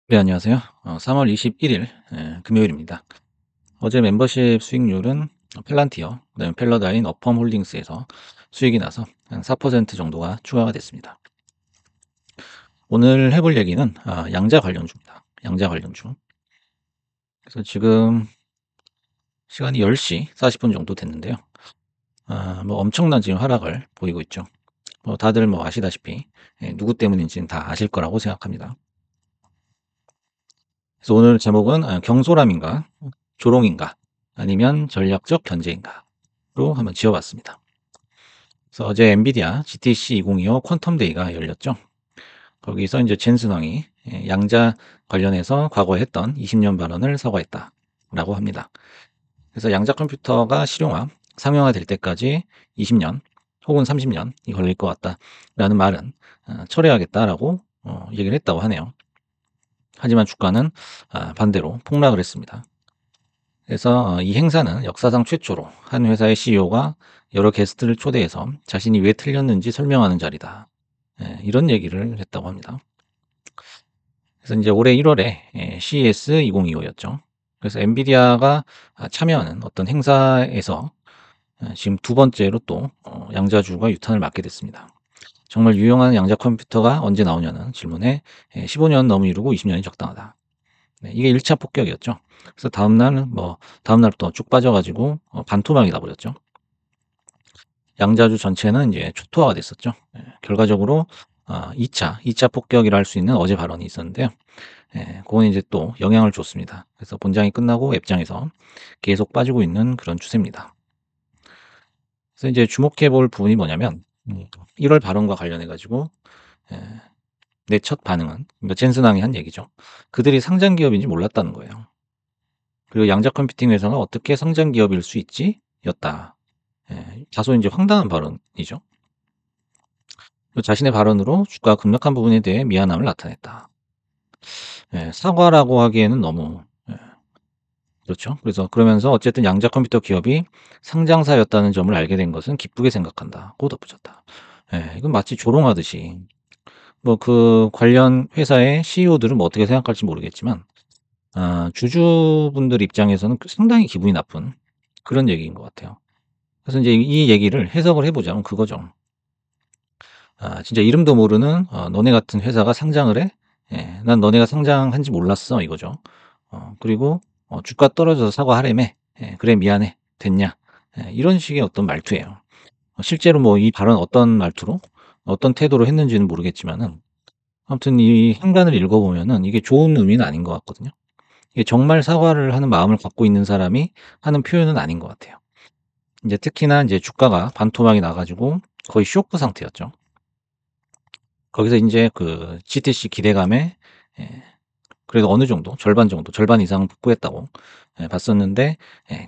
네, 안녕하세요. 3월 21일 금요일입니다. 어제 멤버십 수익률은 펠란티어, 그다음에 펠러다인, 어펌 홀딩스에서 수익이 나서 한 4% 정도가 추가가 됐습니다. 오늘 해볼 얘기는 양자 관련주입니다. 양자 관련주. 그래서 지금 시간이 10시 40분 정도 됐는데요. 뭐 엄청난 지금 하락을 보이고 있죠. 뭐 다들 뭐 아시다시피 누구 때문인지는 다 아실 거라고 생각합니다. 그래서 오늘 제목은 경솔함인가, 조롱인가, 아니면 전략적 견제인가로 한번 지어봤습니다. 그래서 어제 엔비디아 GTC 2025 퀀텀 데이가 열렸죠. 거기서 이제 젠슨 왕이 양자 관련해서 과거에 했던 20년 발언을 사과했다라고 합니다. 그래서 양자 컴퓨터가 실용화, 상용화 될 때까지 20년 혹은 30년이 걸릴 것 같다라는 말은 철회하겠다라고 얘기를 했다고 하네요. 하지만 주가는 반대로 폭락을 했습니다. 그래서 이 행사는 역사상 최초로 한 회사의 CEO가 여러 게스트를 초대해서 자신이 왜 틀렸는지 설명하는 자리다. 이런 얘기를 했다고 합니다. 그래서 이제 올해 1월에 CES 2025였죠. 그래서 엔비디아가 참여하는 어떤 행사에서 지금 두 번째로 또 양자주가 유탄을 맞게 됐습니다. 정말 유용한 양자 컴퓨터가 언제 나오냐는 질문에 15년 너무 이르고 20년이 적당하다. 네, 이게 1차 폭격이었죠. 그래서 다음날부터 쭉 빠져가지고 반토막이 나버렸죠. 양자주 전체는 이제 초토화가 됐었죠. 결과적으로 2차 폭격이라 할 수 있는 어제 발언이 있었는데요. 그건 이제 또 영향을 줬습니다. 그래서 본장이 끝나고 앱장에서 계속 빠지고 있는 그런 추세입니다. 그래서 이제 주목해 볼 부분이 뭐냐면 1월 발언과 관련해 가지고 내 첫 반응은 그러니까 젠슨왕이 한 얘기죠. 그들이 상장 기업인지 몰랐다는 거예요. 그리고 양자 컴퓨팅 회사가 어떻게 성장 기업일 수 있지? 였다. 다소 이제 황당한 발언이죠. 그리고 자신의 발언으로 주가가 급락한 부분에 대해 미안함을 나타냈다. 사과라고 하기에는 너무 그렇죠. 그래서 그러면서 어쨌든 양자 컴퓨터 기업이 상장사였다는 점을 알게 된 것은 기쁘게 생각한다고 덧붙였다. 이건 마치 조롱하듯이 뭐 그 관련 회사의 CEO들은 뭐 어떻게 생각할지 모르겠지만 주주분들 입장에서는 상당히 기분이 나쁜 그런 얘기인 것 같아요. 그래서 이제 이 얘기를 해석을 해 보자면 그거죠. 진짜 이름도 모르는 너네 같은 회사가 상장을 해? 난 너네가 상장한지 몰랐어 이거죠. 그리고 주가 떨어져서 사과하라며. 그래 미안해. 됐냐. 이런 식의 어떤 말투예요. 실제로 뭐 이 발언 어떤 말투로 어떤 태도로 했는지는 모르겠지만은 아무튼 이 행간을 읽어 보면은 이게 좋은 의미는 아닌 것 같거든요. 이게 정말 사과를 하는 마음을 갖고 있는 사람이 하는 표현은 아닌 것 같아요. 이제 특히나 이제 주가가 반토막이 나 가지고 거의 쇼크 상태였죠. 거기서 인제 그 GTC 기대감에 예 그래도 어느 정도 절반 이상은 복구했다고 봤었는데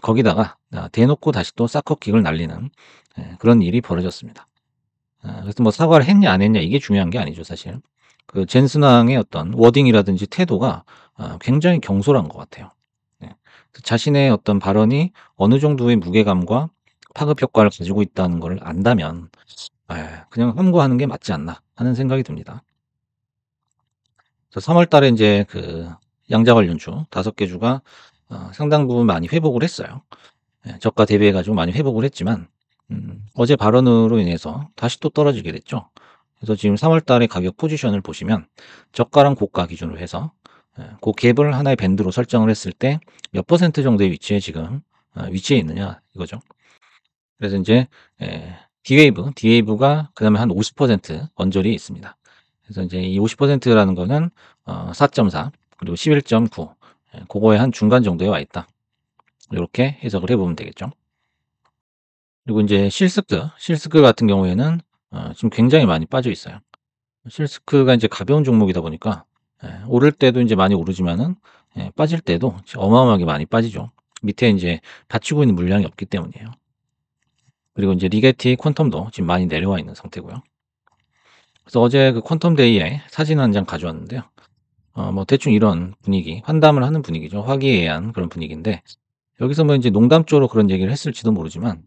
거기다가 대놓고 다시 또 싹커킥을 날리는 그런 일이 벌어졌습니다. 그래서 뭐 사과를 했냐 안 했냐 이게 중요한 게 아니죠 사실. 그 젠슨 왕의 어떤 워딩이라든지 태도가 굉장히 경솔한 것 같아요. 네. 그 자신의 어떤 발언이 어느 정도의 무게감과 파급 효과를 가지고 있다는 걸 안다면 그냥 함구하는 게 맞지 않나 하는 생각이 듭니다. 그래서 3월 달에 인제 그 양자 관련주 5개 주가 상당 부분 많이 회복을 했어요. 저가 대비해 가지고 많이 회복을 했지만 어제 발언으로 인해서 다시 또 떨어지게 됐죠. 그래서 지금 3월 달에 가격 포지션을 보시면 저가랑 고가 기준으로 해서 고 갭을 하나의 밴드로 설정을 했을 때 몇 퍼센트 정도의 위치에 지금 위치해 있느냐 이거죠. 그래서 인제 D-Wave가 그다음에 한 50% 언저리에 있습니다. 그래서 인제 이 50% 라는 거는 4.4 그리고 11.9 고거의 한 중간 정도에 와 있다. 요렇게 해석을 해 보면 되겠죠. 그리고 인제 실스크 같은 경우에는 지금 굉장히 많이 빠져 있어요. 실스크가 인제 가벼운 종목이다 보니까 오를 때도 인제 많이 오르지만은 빠질 때도 어마어마하게 많이 빠지죠. 밑에 인제 받치고 있는 물량이 없기 때문이에요. 그리고 인제 리게티, 퀀텀도 지금 많이 내려와 있는 상태고요. 그래서 어제 그 퀀텀 데이에 사진 한 장 가져왔는데요. 뭐 대충 이런 분위기, 환담을 하는 분위기죠. 화기애애한 그런 분위기인데 여기서 뭐 인제 농담조로 그런 얘기를 했을지도 모르지만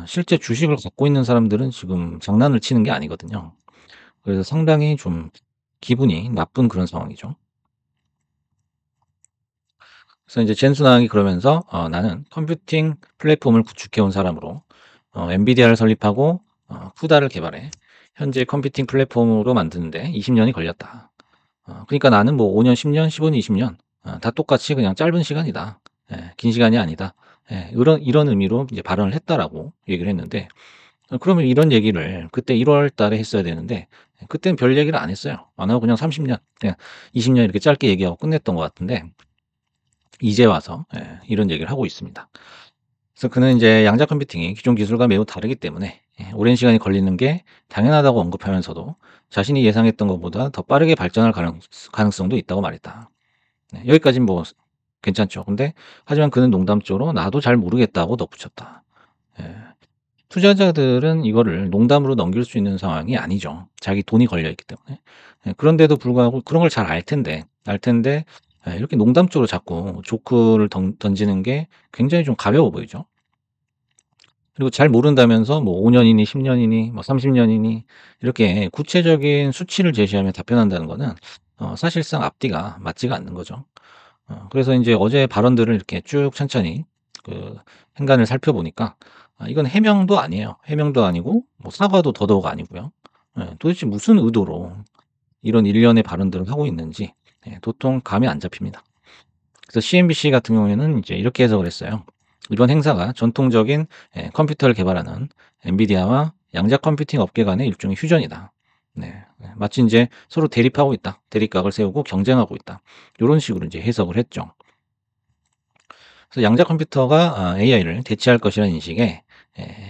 실제 주식을 갖고 있는 사람들은 지금 장난을 치는 게 아니거든요. 그래서 상당히 좀 기분이 나쁜 그런 상황이죠. 그래서 이제 젠순왕이 그러면서 나는 컴퓨팅 플랫폼을 구축해 온 사람으로 엔비디아를 설립하고 쿠다를 개발해 현재 컴퓨팅 플랫폼으로 만드는데 20년이 걸렸다. 그러니까 나는 뭐 5년, 10년, 15년, 20년 다 똑같이 그냥 짧은 시간이다. 예, 긴 시간이 아니다. 예, 이런 의미로 이제 발언을 했다라고 얘기를 했는데 그러면 이런 얘기를 그때 1월 달에 했어야 되는데 그때는 별 얘기를 안 했어요. 안 하고 그냥 30년, 그냥 20년 이렇게 짧게 얘기하고 끝냈던 것 같은데 이제 와서 이런 얘기를 하고 있습니다. 그래서 그는 이제 양자 컴퓨팅이 기존 기술과 매우 다르기 때문에 오랜 시간이 걸리는 게 당연하다고 언급하면서도 자신이 예상했던 것보다 더 빠르게 발전할 가능성도 있다고 말했다. 네, 여기까지는 뭐 괜찮죠. 근데 하지만 그는 농담조로 나도 잘 모르겠다고 덧붙였다. 예. 투자자들은 이거를 농담으로 넘길 수 있는 상황이 아니죠. 자기 돈이 걸려 있기 때문에. 예, 그런데도 불구하고 그런 걸 잘 알 텐데 이렇게 농담조로 자꾸 조크를 던지는 게 굉장히 좀 가벼워 보이죠. 그리고 잘 모른다면서 뭐 5 년이니 10 년이니 뭐 30 년이니 이렇게 구체적인 수치를 제시하며 답변한다는 거는 사실상 앞뒤가 맞지가 않는 거죠. 그래서 인제 어제 발언들을 이렇게 쭉 천천히 그 행간을 살펴보니까 이건 해명도 아니에요. 해명도 아니고 뭐 사과도 더더욱 아니고요. 예, 도대체 무슨 의도로 이런 일련의 발언들을 하고 있는지 도통 감이 안 잡힙니다. 그래서 CNBC 같은 경우에는 이제 이렇게 해석을 했어요. 이번 행사가 전통적인 컴퓨터를 개발하는 엔비디아와 양자 컴퓨팅 업계 간의 일종의 휴전이다. 네. 네. 마치 인제 서로 대립하고 있다. 대립각을 세우고 경쟁하고 있다. 요런 식으로 인제 해석을 했죠. 그래서 양자 컴퓨터가 AI를 대체할 것이라는 인식에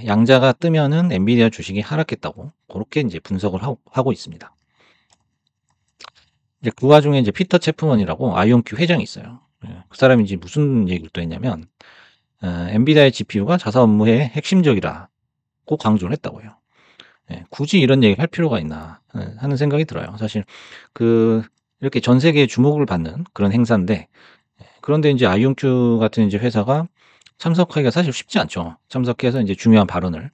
양자가 뜨면은 엔비디아 주식이 하락했다고 고렇게 인제 분석을 하고 있습니다. 이제 그 와중에 이제 피터 채프먼이라고 아이온큐 회장이 있어요. 예. 그 사람이 이제 무슨 얘기를 또 했냐면 엔비디아의 GPU가 자사 업무에 핵심적이라고 강조를 했다고 해요. 예. 굳이 이런 얘기를 할 필요가 있나 하는 생각이 들어요. 사실 그 이렇게 전 세계에 주목을 받는 그런 행사인데 그런데 인제 아이온큐 같은 인제 회사가 참석하기가 사실 쉽지 않죠. 참석해서 인제 중요한 발언을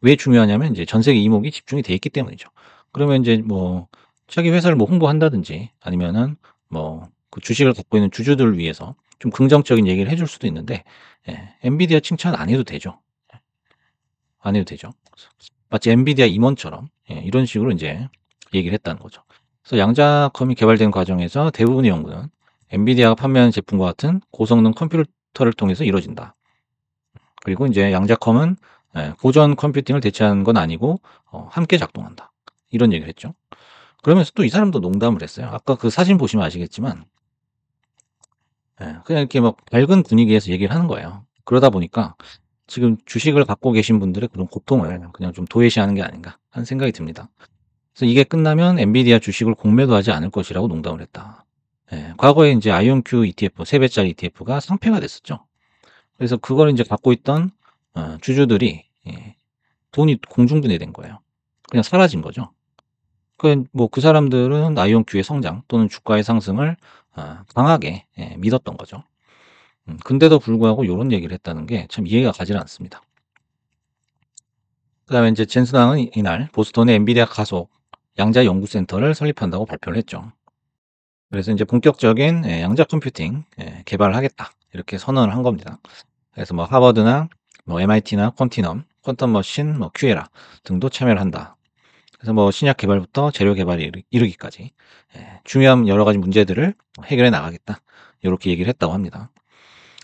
왜 중요하냐면 인제 전 세계 이목이 집중이 돼 있기 때문이죠. 그러면 인제 뭐 자기 회사를 뭐 홍보한다든지 아니면은 뭐 그 주식을 갖고 있는 주주들을 위해서 좀 긍정적인 얘기를 해줄 수도 있는데 엔비디아 칭찬 안 해도 되죠. 안 해도 되죠. 마치 엔비디아 임원처럼 이런 식으로 인제 얘기를 했다는 거죠. 그래서 양자컴이 개발된 과정에서 대부분의 연구는 엔비디아가 판매하는 제품과 같은 고성능 컴퓨터를 통해서 이루어진다. 그리고 인제 양자컴은 고전 컴퓨팅을 대체하는 건 아니고 함께 작동한다. 이런 얘기를 했죠. 그러면서 또 이 사람도 농담을 했어요. 아까 그 사진 보시면 아시겠지만 그냥 이렇게 막 밝은 분위기에서 얘기를 하는 거예요. 그러다 보니까 지금 주식을 갖고 계신 분들의 그런 고통을 그냥 좀 도외시하는 게 아닌가 하는 생각이 듭니다. 그래서 이게 끝나면 엔비디아 주식을 공매도 하지 않을 것이라고 농담을 했다. 예. 과거에 인제 아이온큐 ETF 3 배짜리 ETF가 상폐가 됐었죠. 그래서 그걸 인제 갖고 있던 주주들이 돈이 공중분해된 거예요. 그냥 사라진 거죠. 뭐 그 사람들은 아이온큐의 성장 또는 주가의 상승을 강하게 믿었던 거죠. 근데도 불구하고 요런 얘기를 했다는 게 참 이해가 가질 않습니다. 그다음에 인제 젠슨왕은 이날 보스턴에 엔비디아 가속 양자 연구센터를 설립한다고 발표를 했죠. 그래서 인제 본격적인 양자 컴퓨팅 개발을 하겠다. 이렇게 선언을 한 겁니다. 그래서 뭐 하버드나 뭐 MIT나 퀀티넘, 퀀텀 머신, 뭐 큐에라 등도 참여를 한다. 그래서 뭐 신약 개발부터 재료 개발에 이르기까지 중요한 여러 가지 문제들을 해결해 나가겠다. 요렇게 얘기를 했다고 합니다.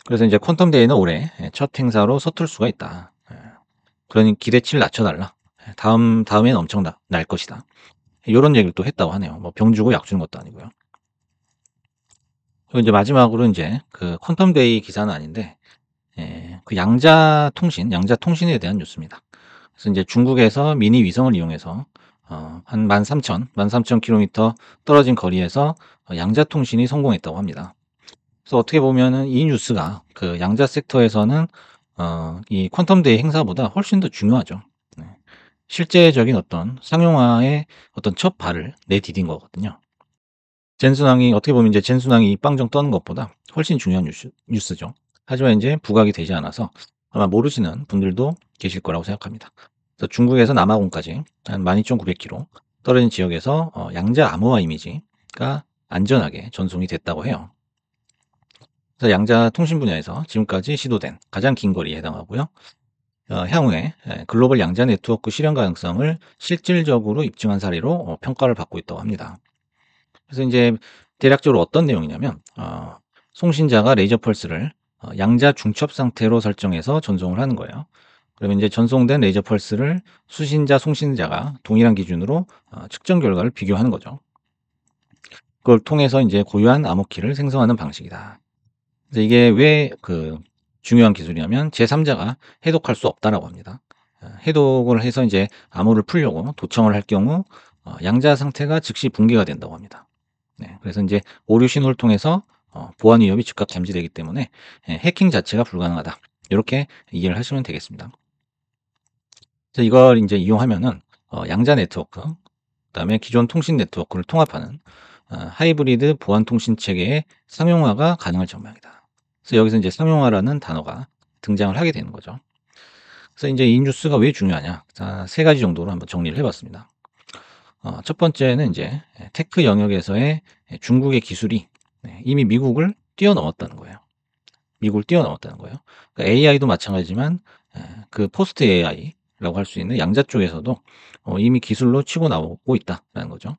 그래서 인제 퀀텀 데이는 올해 첫 행사로 서툴 수가 있다. 그러니 기대치를 낮춰 달라. 다음엔 엄청 날 것이다. 요런 얘기를 또 했다고 하네요. 뭐 병 주고 약 주는 것도 아니고요. 그리고 인제 마지막으로 인제 그 퀀텀 데이 기사는 아닌데 그 양자 통신에 대한 뉴스입니다. 그래서 인제 중국에서 미니 위성을 이용해서 한 13,000 킬로미터 떨어진 거리에서 양자 통신이 성공했다고 합니다. 그래서 어떻게 보면은 이 뉴스가 그 양자 섹터에서는 이 퀀텀 데이 행사보다 훨씬 더 중요하죠. 네. 실제적인 어떤 상용화의 어떤 첫 발을 내디딘 거거든요. 젠순왕이 어떻게 보면 이제 젠순왕이 이 빵정 떠는 것보다 훨씬 중요한 뉴스죠. 하지만 인제 부각이 되지 않아서 아마 모르시는 분들도 계실 거라고 생각합니다. 그래서 중국에서 남아공까지 한 12,900 킬로 떨어진 지역에서 양자 암호화 이미지가 안전하게 전송이 됐다고 해요. 그래서 양자 통신 분야에서 지금까지 시도된 가장 긴 거리에 해당하고요. 향후에 글로벌 양자 네트워크 실현 가능성을 실질적으로 입증한 사례로 평가를 받고 있다고 합니다. 그래서 이제 대략적으로 어떤 내용이냐면 송신자가 레이저 펄스를 양자 중첩 상태로 설정해서 전송을 하는 거예요. 그러면 이제 전송된 레이저 펄스를 수신자, 송신자가 동일한 기준으로 측정 결과를 비교하는 거죠. 그걸 통해서 이제 고유한 암호키를 생성하는 방식이다. 그래서 이게 왜 중요한 기술이냐면 제3자가 해독할 수 없다라고 합니다. 해독을 해서 이제 암호를 풀려고 도청을 할 경우 양자 상태가 즉시 붕괴가 된다고 합니다. 네, 그래서 이제 오류 신호를 통해서 보안 위협이 즉각 감지되기 때문에 해킹 자체가 불가능하다. 이렇게 이해를 하시면 되겠습니다. 그래서 이걸 이제 이용하면은 양자 네트워크, 그다음에 기존 통신 네트워크를 통합하는 하이브리드 보안 통신 체계의 상용화가 가능할 전망이다. 그래서 여기서 이제 상용화라는 단어가 등장을 하게 되는 거죠. 그래서 이제 이 뉴스가 왜 중요하냐? 자, 세 가지 정도로 한번 정리를 해봤습니다. 첫 번째는 이제 테크 영역에서의 중국의 기술이 이미 미국을 뛰어넘었다는 거예요. 미국을 뛰어넘었다는 거예요. 그러니까 AI도 마찬가지지만 그 포스트 AI라고 할 수 있는 양자 쪽에서도 이미 기술로 치고 나오고 있다라는 거죠.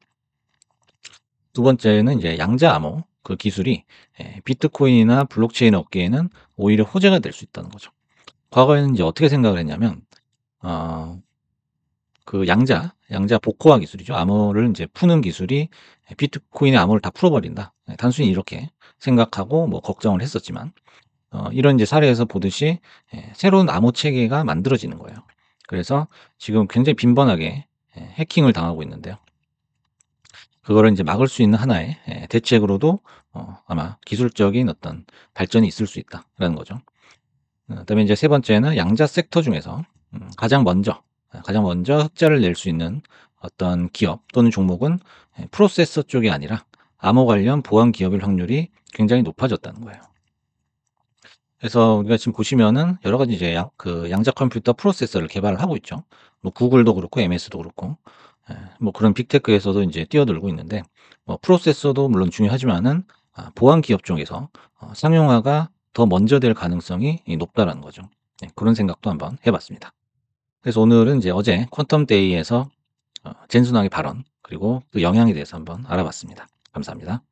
두 번째는 이제 양자 암호 그 기술이 비트코인이나 블록체인 업계에는 오히려 호재가 될 수 있다는 거죠. 과거에는 이제 어떻게 생각을 했냐면 어, 그 양자 복호화 기술이죠. 암호를 이제 푸는 기술이 비트코인의 암호를 다 풀어버린다. 단순히 이렇게 생각하고 뭐 걱정을 했었지만 이런 이제 사례에서 보듯이 새로운 암호 체계가 만들어지는 거예요. 그래서 지금 굉장히 빈번하게 해킹을 당하고 있는데요. 그거를 이제 막을 수 있는 하나의 대책으로도 아마 기술적인 어떤 발전이 있을 수 있다라는 거죠. 그다음에 이제 세 번째는 양자 섹터 중에서 가장 먼저 흑자를 낼 수 있는 어떤 기업 또는 종목은 프로세서 쪽이 아니라 암호 관련 보안 기업일 확률이 굉장히 높아졌다는 거예요. 그래서 우리가 지금 보시면은 여러 가지 이제 양자 컴퓨터 프로세서를 개발을 하고 있죠. 뭐 구글도 그렇고 MS도 그렇고 뭐 그런 빅테크에서도 이제 뛰어들고 있는데 뭐 프로세서도 물론 중요하지만은 보안 기업 쪽에서 상용화가 더 먼저 될 가능성이 높다라는 거죠. 네, 그런 생각도 한번 해봤습니다. 그래서 오늘은 이제 어제 퀀텀 데이에서 젠순왕의 발언 그리고 그 영향에 대해서 한번 알아봤습니다. 감사합니다.